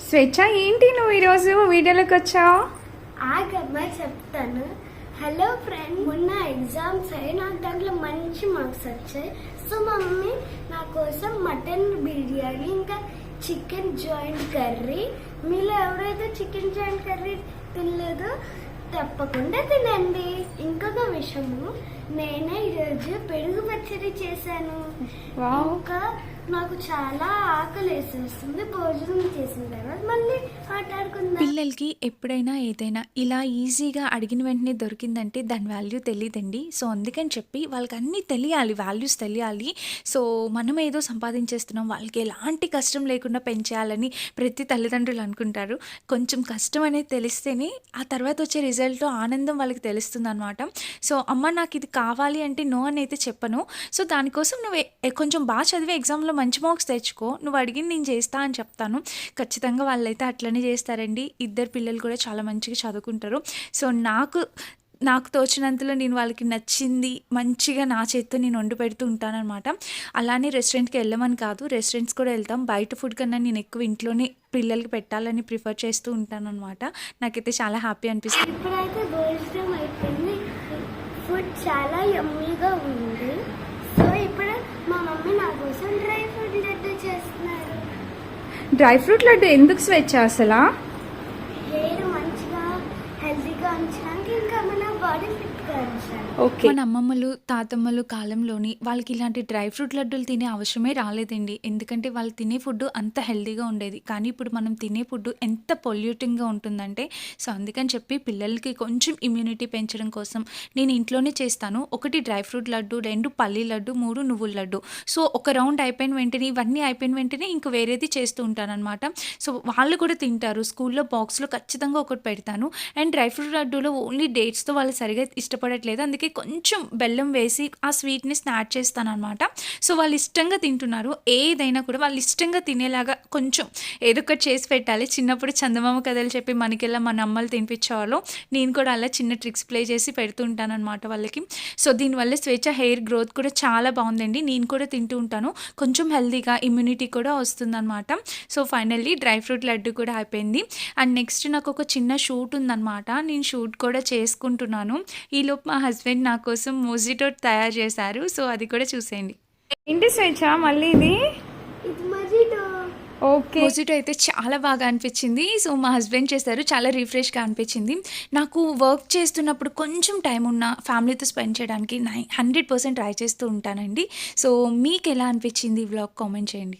స్వేచ్ఛ, ఏంటి నువ్వు ఈరోజు వీడియోలోకి వచ్చావు? ఆగమ్మా చెప్తాను. హలో ఫ్రెండ్, మొన్న ఎగ్జామ్స్ అయ్యి నాకు దాంట్లో మంచి మార్క్స్ వచ్చాయి. సో మా మమ్మీ నా కోసం మటన్ బిర్యానీ ఇంకా చికెన్ జాయింట్ కర్రీ, మీలో ఎవరైతే చికెన్ జాయింట్ కర్రీ తినలేదో తప్పకుండా తినండి. ఇంకొక విషయము, నేనే ఈరోజు పెరుగు పచ్చడి చేశాను. ఇంకా నాకు చాలా ఆకలి వేసేస్తుంది. భోజనం చేసిన తర్వాత మళ్ళీ మాట్లాడుకుందాం. పిల్లలకి ఎప్పుడైనా ఏదైనా ఇలా ఈజీగా అడిగిన వెంటనే దొరికిందంటే దాని వాల్యూ తెలియదండి. సో అందుకని చెప్పి వాళ్ళకి అన్నీ తెలియాలి, వాల్యూస్ తెలియాలి. సో మనం ఏదో సంపాదించేస్తున్నాం, వాళ్ళకి ఎలాంటి కష్టం లేకుండా పెంచేయాలని ప్రతి తల్లిదండ్రులు అనుకుంటారు. కొంచెం కష్టం అనేది తెలిస్తేనే ఆ తర్వాత వచ్చే రిజల్ట్ ఆనందం వాళ్ళకి తెలుస్తుంది అనమాట. సో అమ్మ నాకు ఇది కావాలి అంటే నో అని అయితే చెప్పను. సో దానికోసం నువ్వు కొంచెం బాగా చదివే ఎగ్జామ్లో మంచి మార్క్స్ తెచ్చుకో, నువ్వు అడిగింది నేను చేస్తా అని చెప్తాను. ఖచ్చితంగా వాళ్ళైతే అట్లనే చేస్తారండి. ఇద్దరు పిల్లలు కూడా చాలా మంచిగా చదువుకుంటారు. సో నాకు తోచినంతలో నేను వాళ్ళకి నచ్చింది మంచిగా నా చేత్తో నేను వండి పెడుతూ ఉంటానన్నమాట. అలానే రెస్టారెంట్కి వెళ్ళమని కాదు, రెస్టారెంట్స్ కూడా వెళ్తాం. బయట ఫుడ్ కన్నా నేను ఎక్కువ ఇంట్లోనే పిల్లలకి పెట్టాలని ప్రిఫర్ చేస్తూ ఉంటానన్నమాట. నాకైతే చాలా హ్యాపీ అనిపిస్తుంది. ఇప్పుడైతే భోజనం అయిపోయింది, ఫుడ్ చాలా యమ్మీగా ఉంది. సో ఇప్పుడు మా మమ్మీ నా కోసం డ్రై ఫ్రూట్ లడ్డు చేస్తున్నారు. డ్రై ఫ్రూట్ లడ్డు ఎందుకు స్వేచ్ఛ అసలు? హెయిర్ మంచిగా హెల్తీగా ఉంచడానికి, ఇంకా మన బాడీ ఫిట్గా ఉంచడానికి. ఓకే. మన అమ్మమ్మలు తాతమ్మలు కాలంలోని వాళ్ళకి ఇలాంటి డ్రై ఫ్రూట్ లడ్డూలు తినే అవసరమే రాలేదండి. ఎందుకంటే వాళ్ళు తినే ఫుడ్ అంత హెల్తీగా ఉండేది. కానీ ఇప్పుడు మనం తినే ఫుడ్ ఎంత పొల్యూటింగ్గా ఉంటుందంటే, సో అందుకని చెప్పి పిల్లలకి కొంచెం ఇమ్యూనిటీ పెంచడం కోసం నేను ఇంట్లోనే చేస్తాను. 1 డ్రై ఫ్రూట్ లడ్డు, 2 పల్లీ లడ్డు, 3 నువ్వుల లడ్డు. సో ఒక రౌండ్ అయిపోయిన వెంటనే, ఇవన్నీ అయిపోయిన వెంటనే ఇంక వేరేది చేస్తూ ఉంటానన్నమాట. సో వాళ్ళు కూడా తింటారు. స్కూల్లో బాక్స్లో ఖచ్చితంగా ఒకటి పెడతాను. అండ్ డ్రై ఫ్రూట్ లడ్డూలో ఓన్లీ డేట్స్తో వాళ్ళు సరిగా ఇష్టపడట్లేదు, అందుకే కొంచెం బెల్లం వేసి ఆ స్వీట్నెస్ యాడ్ చేస్తాను అనమాట. సో వాళ్ళు ఇష్టంగా తింటున్నారు. ఏదైనా కూడా వాళ్ళు ఇష్టంగా తినేలాగా కొంచెం ఏదో ఒకటి చేసి పెట్టాలి. చిన్నప్పుడు చందమామ కథలు చెప్పి మనకెళ్ళా మన అమ్మలు తినిపించేవాళ్ళు. నేను కూడా అలా చిన్న ట్రిక్స్ ప్లే చేసి పెడుతూ ఉంటాను అనమాట వాళ్ళకి. సో దీనివల్ల స్వేచ్ఛ హెయిర్ గ్రోత్ కూడా చాలా బాగుందండి. నేను కూడా తింటూ ఉంటాను. కొంచెం హెల్తీగా ఇమ్యూనిటీ కూడా వస్తుందన్నమాట. So finally dry fruit laddu కూడా అయిపోయింది. అండ్ నెక్స్ట్ నాకు ఒక చిన్న షూట్ ఉందన్నమాట. నేను షూట్ కూడా చేసుకుంటున్నాను. ఈలోపు మా హస్బెండ్ నా కోసం మోజిటో తయారు చేశారు. సో అది కూడా చూసేయండి. ఏంటి స్వేచ్ఛ మళ్ళీ ఇది? ఇది మజిటో. ఓకే. మోజిటో అయితే చాలా బాగా అనిపించింది. సో మా హస్బెండ్ చేశారు, చాలా రిఫ్రెష్గా అనిపించింది. నాకు వర్క్ చేస్తున్నప్పుడు కొంచెం టైం ఉన్న ఫ్యామిలీతో స్పెండ్ చేయడానికి 100% ట్రై చేస్తూ ఉంటానండి. సో మీకు ఎలా అనిపించింది ఈ వ్లాగ్ కామెంట్ చేయండి.